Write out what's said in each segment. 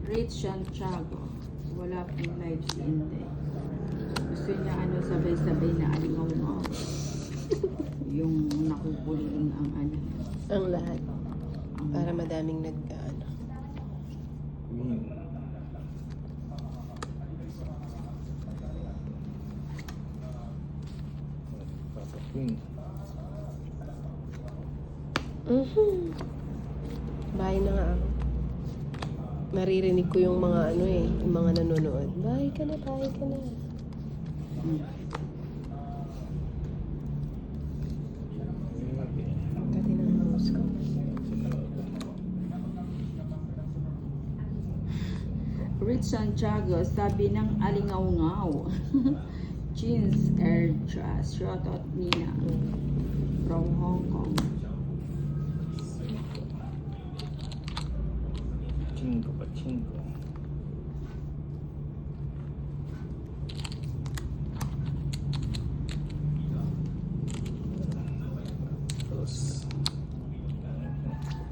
Rich Santiago. Wala pong live si Inday. Gusto niya sabay-sabay na alingaw-ngaw. Yung nakukuling ang Ang lahat. Para madaming Bye na nga ako. Naririnig ko yung mga yung mga nanonood. Bye ka na, bye ka na. Dati ng mouse ko. Rich Santiago, sabi ng alingaw-ngaw. Jeans Air Trust. Shoutout Nina. From Hong Kong. Pachinko.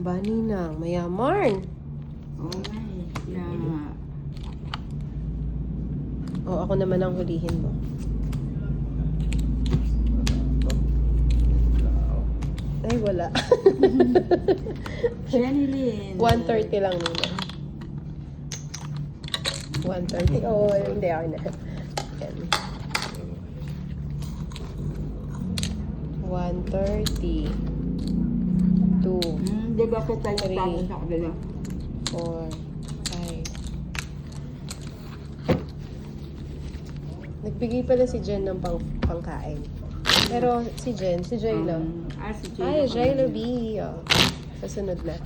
Bani na, mayaman. Oo nga Ako naman ang hulihin mo. Ay, wala. Jenny Lynn. 130 lang nila. 130. Oh, hindi ako na. 130. 2. Di ba ko tayo Three. tapos sa kabila? 4, 5. Nagbigay pala si Jen ng pangkain. Pero si Jen, si Jaylo. Si Jaylo. Ay, Jaylo B. Oh. Kasunod na.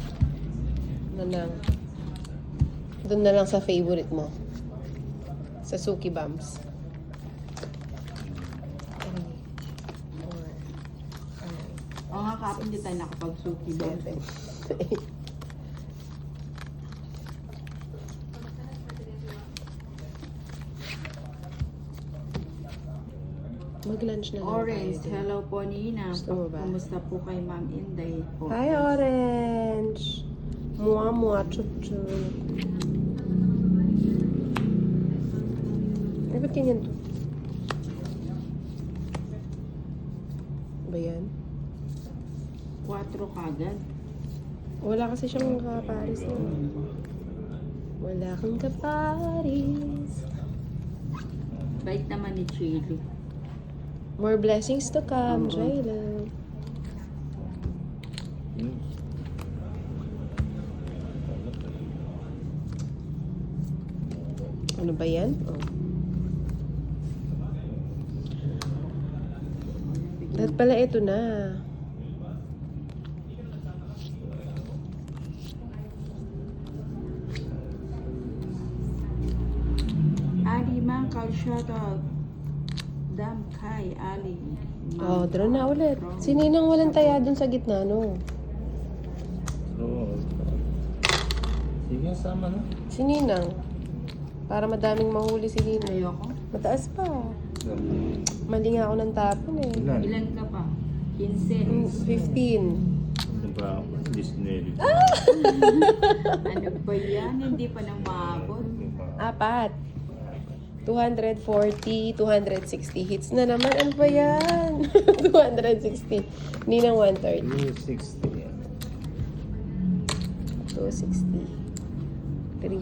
Doon na lang sa favorite mo. Sa Suki Bums. 3, 4, 5, Oo nga, kapag hindi tayo nakapag-suki ba? 7, 8. Mag-lunch na lang Orange, tayo. hello po Nina. Gusto mo ba? Kumusta po kay Ma'am Inday po? Hi, Orange. Mua, mua, chup, chup. Ay, ba't ganyan to? Ba yan? 4 kagad. Wala kasi siyang kaparis na. Wala kang kaparis. Bait naman ni Chili. More blessings to come, Jaylo. Ano ba yan? Oh. Lahat pala ito na. Ali Mangkal, shoutout. Dam Kai, Ali. Oh, draw na ulit. Sininang walang taya dun sa gitna, no? Sige, sama na. Sininang. Para madaming mahuli si Ninang. Ayoko. Mataas pa. Mali nga ako ng tapon eh. Ilan? Ilan ka pa? 15. 15. Ano ba? Disney. Ano ba yan? Hindi pa nang maabot. 4. 240, 260 hits na naman. Ano ba yan? 260. Ninang 130. 260. 260. 3,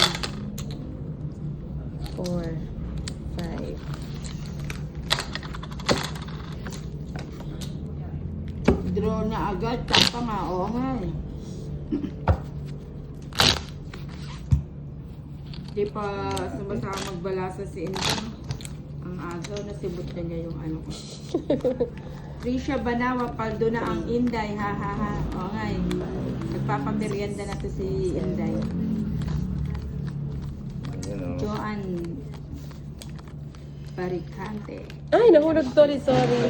4, 5. Draw na agad. Tapa nga. Oo nga eh. Di pa sumasama magbalasa si Inday. Ang agaw, nasibot na niya yung ano ko. Trisha Banawa, paldo na ang Inday. Ha ha ha. Oo nga eh. Nagpapamerienda na to si Inday. Joan Baricante. Ay, nahulog to. Sorry.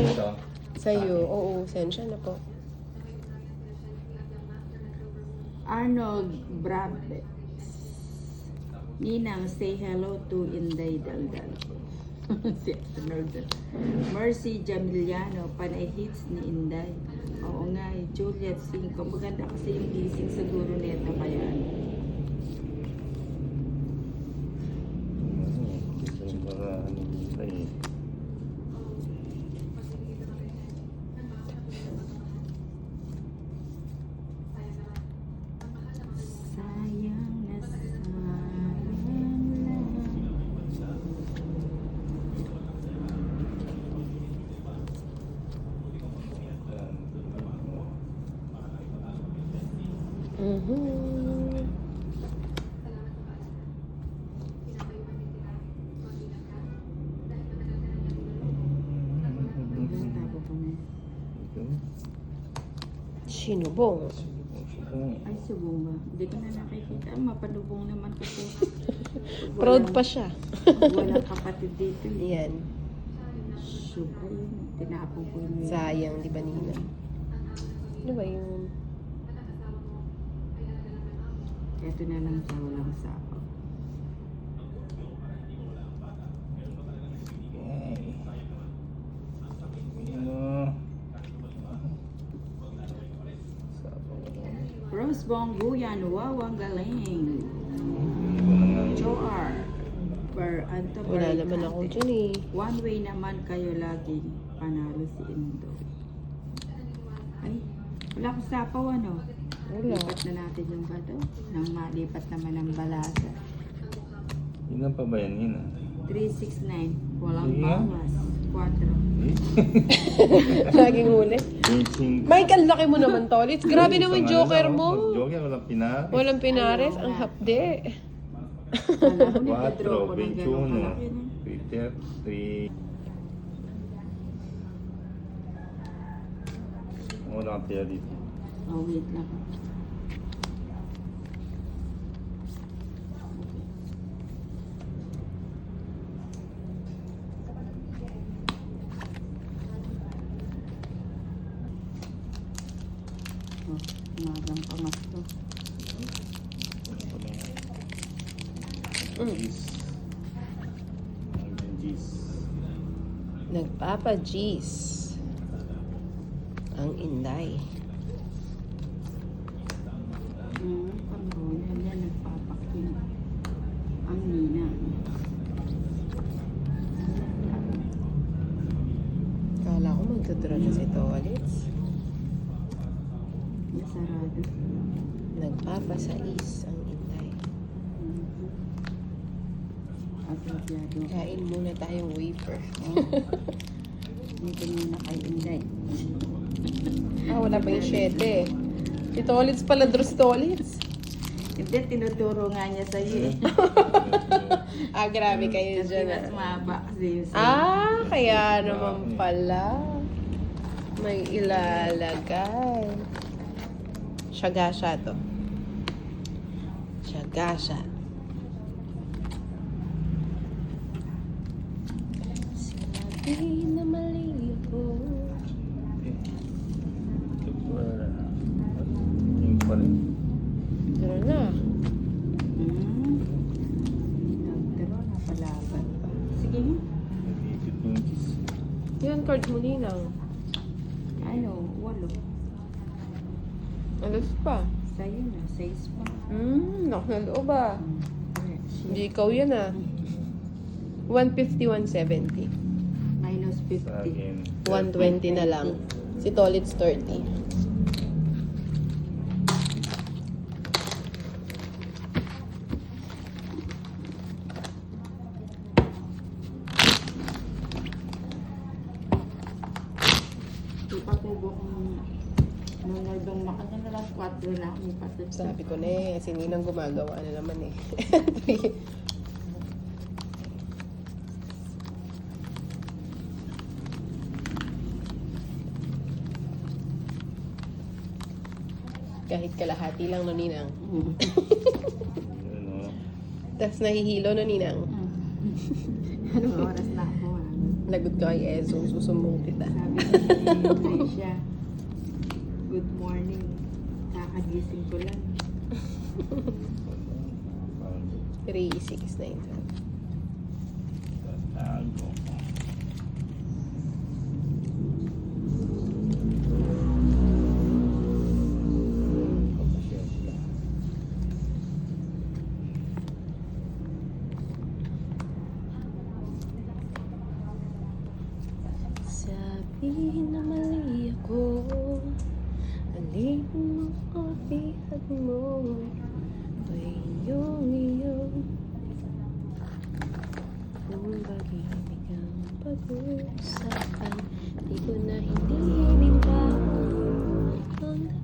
Sa'yo. Oo, sensya na po. Arnold Brabet. Ninang, say hello to Inday Daldal. Si Arnold. Mercy Jamiliano, panay hits ni Inday. Oo nga, Juliet Cinco. Maganda kasi yung gising siguro nito kaya. Mhm. Tago pa na. Ito. Sinubong. Ay, subong ba? Hindi ko na nakikita. Mapanubong naman kasi. Proud pa siya. Walang kapatid dito. Yan. Subo yun. Tinapo ko yun. Sayang, di ba Nina? Ano ba yung... Ito na lang sa walang sapaw. Okay. Ano? Sabaw. Rose Bongguyan, wow, ang galing. Hindi ko na nga. Joar. Anto Wala naman ako dyan eh. One way naman kayo laging panalo si Indo. Ay, wala ko sapaw ano. Wala. Lipat na natin yung bato. Nang malipat naman ang balasa. Ilan pa ba yan, Nina? 369. Walang Sige nga. bawas. 4. Laging huli. Benching. Mike, ang laki mo naman, Tolits. Grabe naman Isang joker ano lang, mo. Joker, walang pinaris. Walang pinares. Ayaw Ang nga. hapde. Alam ko, nagka-draw 4, ko ng gano'ng 21, kalaki na. 3. Wala kang tiya dito. Oh, wait lang. Oh, umagang pamas to. Cheese. Hanggang cheese. Nagpapa-G's. Ang Inday. Pangroon yan, nagpapakin. Ang Nina. Kala ko magtutura na si Tolits. Nasarado. Nagpapasais ang Inday. Agrabyado. Kain muna tayong wafer. Dito muna kay Inday. Ah, wala pa yung 7. Si Tolits pala, Dros Tolits. Hindi, tinuturo nga niya sa'yo eh. Ah, grabe kayo Kasi dyan. mas mahaba kasi yung Ah, kaya naman pala. May ilalagay. Shagasha to. Shagasha. Sinabi na mali ako. Yung pa rin. Tara na. Pero napalaban pa. Sige nga. Nag-iipit yung cheese. Yan, card mo ninang. Ano, 8. Alas pa. Sa'yo na, 6 pa. Nakaloob ah. Hindi ikaw yan ah. 150, 170. Minus Sa 50. akin. 120 na lang. Si Tolits 30. Ipatubo kong nung makanya na lang 4 na akong ipatubo. Sabi ko na eh, si Ninang gumagawa na naman eh. Kahit kalahati lang no Ninang. Ano? Tapos nahihilo no Ninang. Anong oras na ako? Lagot ka kay Ezo, susumbong kita. Sabi ko ni siya, good morning. Kakagising ko lang. 3697. Tatago. Pagpasensya. Sabi na mali ako. Alin mo ko bihag mo. Ay iyong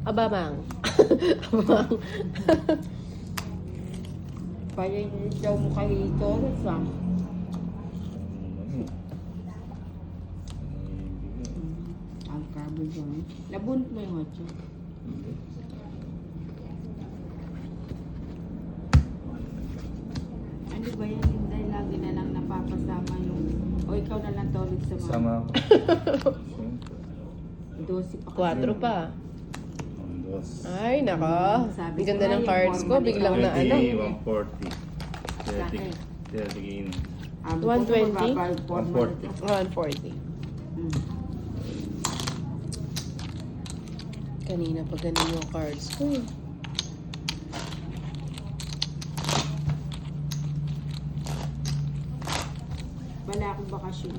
Abamang. Abamang. Paling daw mo kay Torres ah. Ang kabo dyan. Nabunt mo yung otso. Ano ba yan? Hindi, lagi na lang napapasama yung... O ikaw na lang tolid sa mga... Sama ako. Siyempre. 12 pa kasi. 4 pa. Ang dos. Ay, nako. Sabi Ang ko ganda nga, ng yung cards ko. formal Biglang na ano. 140. Sa akin. 30 gain. 120? 140. 140. Kanina pa ganun yung cards ko eh. Wala akong bakasyon.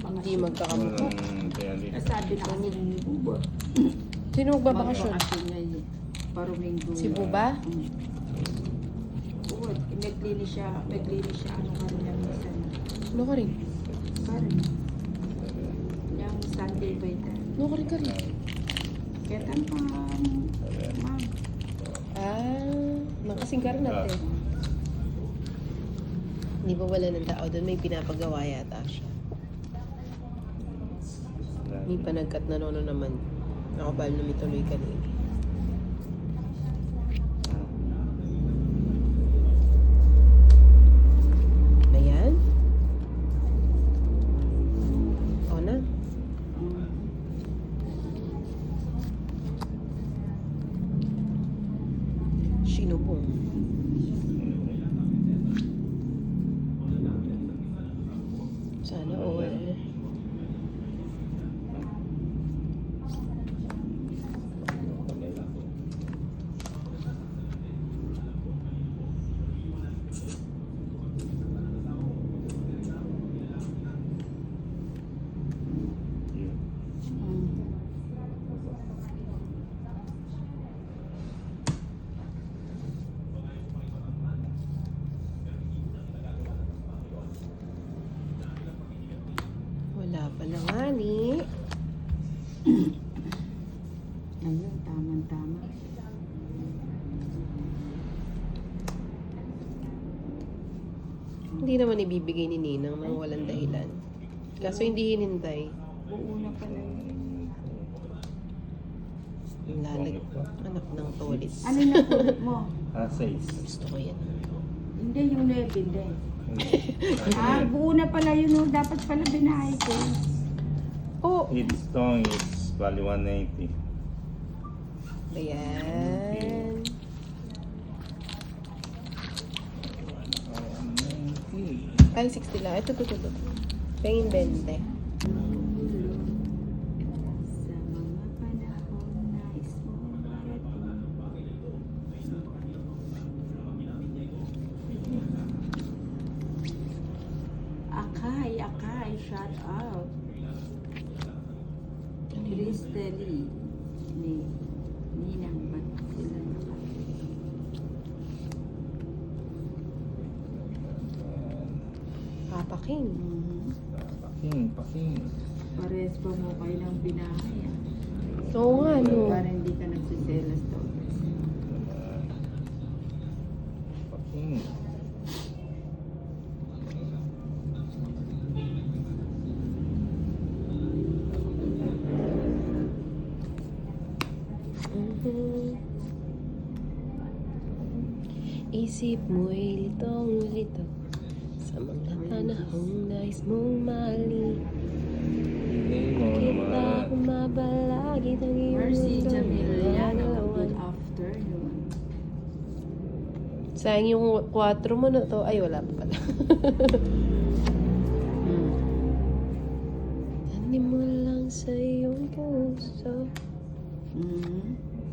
Hindi magkakamukha. Walang kaya dito. Nasabi na kasi ni Buba. Sino magbabakasyon? Magbakasyon niya yun. Paruminggo. Si Buba? Oo, naglinis siya. Naglinis siya. Ano kanina minsan. Ano ka rin? Parang. Yung Sunday ba ito? Ano ka rin ka rin? Kaya tan pa, ma'am. Nakasing ka rin natin. Hindi ba wala ng tao doon? May pinapagawa yata siya. May panagkat na nono naman. Ako ba lumituloy kanina. Ayan. O na. Sinubong. Sana all. Wala pa na nga ni. Ayun, tama-tama. Hindi naman ibibigay ni Ninang nang walang dahilan. Kaso hindi hinintay. Buo na pala yun. Lalag. Anak ng tolis. Ano yung napulot mo? 6. Gusto ko yan. Hindi, yung level din. Buo na pala yun. Oh. Dapat pala binahay ko. Oh! Each stone is value 190. Ayan. Ay, 60 lang. Ito. Pengin 20. Sa mga panahon na ismo marating. Akay, shout out. Crystally ni Ninang ba't sila naman? Papaking. Paking. Pares pa mo kayo ng binahay ah. Oo nga, no. Para hindi ka nagsiselas daw. Paking. Isip mo'y litong-lito sa mga panahong nais mong mali. Hindi mo Kita naman. umabalagid ang iyong Mercy mundo. Jamiliano, Dalawan. good afternoon. Sayang yung 4 mo na to. Ay, wala pa pala. Tanim mo lang sa iyong puso.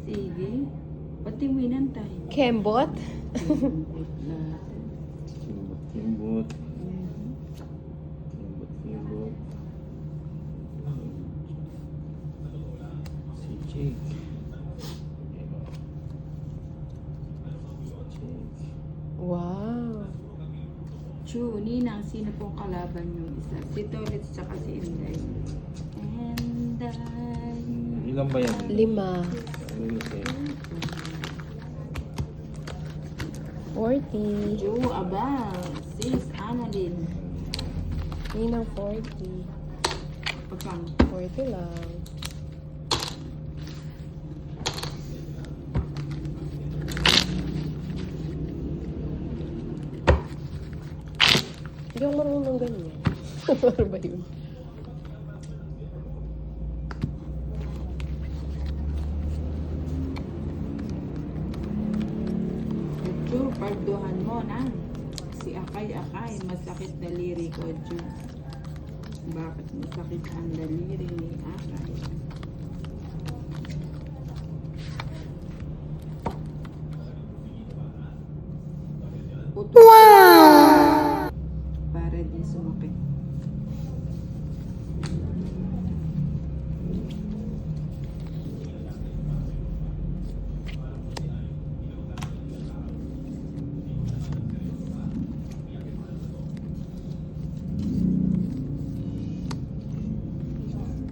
Sige. Pati mo inantay. Kembot? Good lahat. Kimbot. Kimbot. Si Jake. Wow. Chu, Ninang, sino pong kalaban yung isa? Si Tolit tsaka si Inday. And Ilan ba yan? 5. Lilisi. 40. Ju, abang. Sis, Annalyn. Ninang 40. Pagkang. 40 lang. Hindi ako marunong ganyan. Ano ba yun? Ju, parduhan mo na. Si Akay, masakit daliri ko, Ju. Bakit masakit ang daliri ni Akay? Wow! Para di sumakit.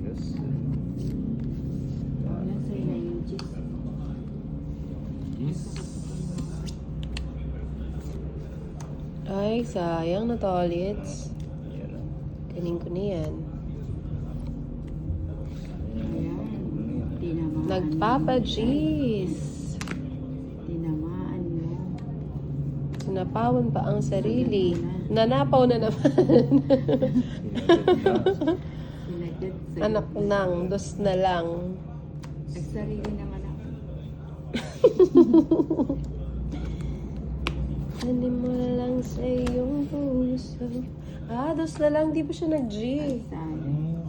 Yes. Wala sa'yo na yung cheese. Yes. Ay, sayang na tolits. Yan na. Kanin ko na yan. Ayan. Tinamaan. Nagpapa-cheese. Tinamaan mo. Sinapawan pa ang sarili. Nanapaw na naman. Sinagad sa'yo. Anak nang, dos na lang. Nagsarili naman ako. Hanin mo na lang sa iyong puso. Ah, dos na lang. Di ba siya nag-G? Sayang.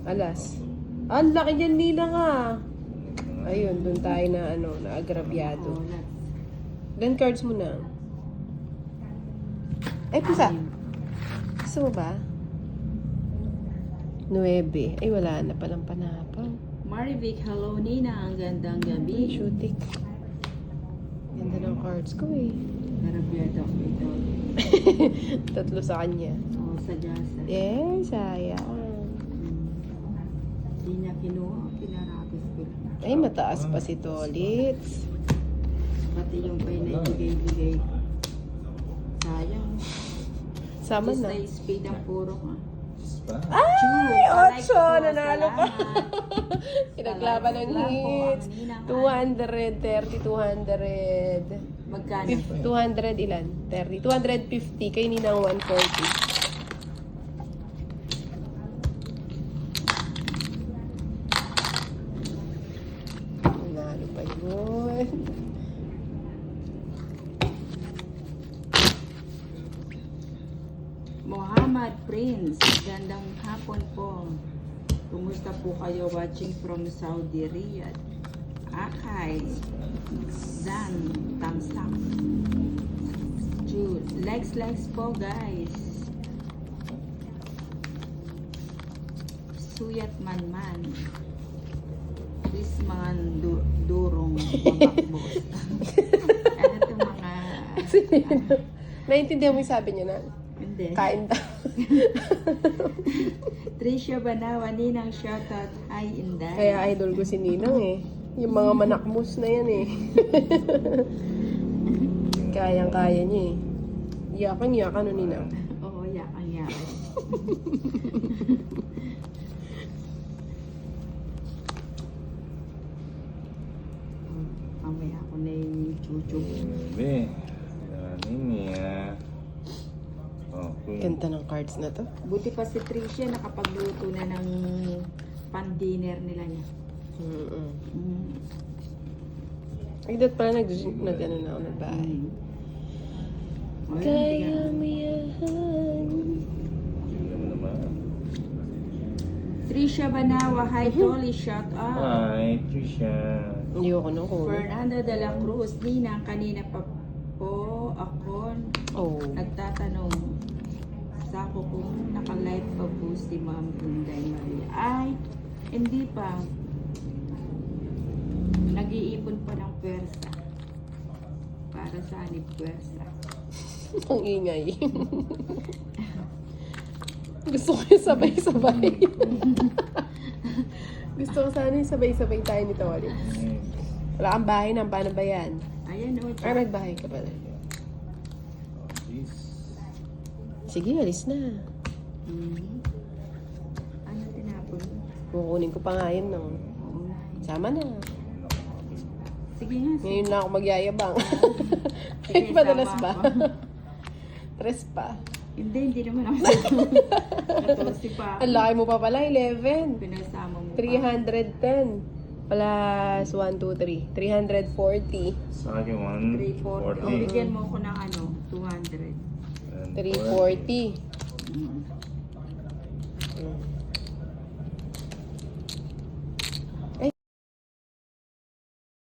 Alas. Ang laki niyan, Nina nga. Ayun, dun tayo na, na agrabyado. Olat. Ilan cards mo na? Ay, pisa. Gusto mo ba? 9. Ay, wala na palang panapaw. Marivic, hello Nina. Ang gandang Ay, gabi. shootik. Ganda ng cards ko eh. Narabyado ako ito. 3 sa kanya. Oo, sa jasa. Eh, sayang. Hindi niya kinuha. Pinarabis ko lang. Ay, mataas pa si Tolits. Pati yung pa'y naibigay-bigay. Sayang. Sama Just na. na speed ang puro ka. Yes pa. Ay, Palike 8! po, Nanalo pa. salamat. Pinaglaban ng Salamat po, hits. ang Ninang 230, 200. Magkano? 200 ilan? 30. 250. Kay Ninang 140. Nanalo pa yun. Muhammad Prince, gandang hapon po. Kumusta po kayo watching from Saudi Riyadh? Akay, Zan, thumbs up. Jude, likes po guys. Suyat man. Please mga durong mamakbos. Ano itong mga... Naintindihan mo yung sabi niya na? Hindi. Kain daw. Tricia Banawa, Ninang shoutout. Hi, Inday. Kaya idol ko si Ninang eh. Yung mga manakmus na yan eh. Kayang-kaya niya eh. Yakan no Ninang. Oo, yakang. Mamaya ako na yung chuchu. Bebe. Dami niya. Okay. Ganda ng cards na to. Buti pa si Tricia nakapagluto na ng pan-dinner nila niya. Mm-mm. Mm. Ay, dat pala nag-ano na ako ng bahay. Oh, Kaya miyahan. Tingnan mo naman. Tricia Banawa, hi Tolly, shout out. Hi, Trisha. Ayoko na ko. Fernanda de la Cruz, Ninang, kanina pa po ako Oh. nagtatanong sa ako kung naka-live pa po si Ma'am Inday Maria. Ay, hindi pa. Nag-iipon pa ng pwersa. Para sa anib pwersa. Ang ingay. Gusto ko yung sabay-sabay. Gusto ko sana yung sabay-sabay tayo ni Tori. Mm. Wala kang bahay na, paano ba yan? Ayan o. Ay, may bahay ka pala. Oh, this. Sige, alis na. Ano tinapon mo? Kukunin ko pa nga yun, no? Oo nga. Sama na. Sige nga. Sige. Ngayon na ako magyayabang. Sige, Ay, padalas sama ba? ako. Tres pa. Hindi naman ako sa 14 pa. Ang laki mo pa pala, 11. Pinasama mo pa. 310. Plus 1, 2, 3. 340. Sa akin, 340. O, 140. bigyan mo ko ng ano, 200. 340.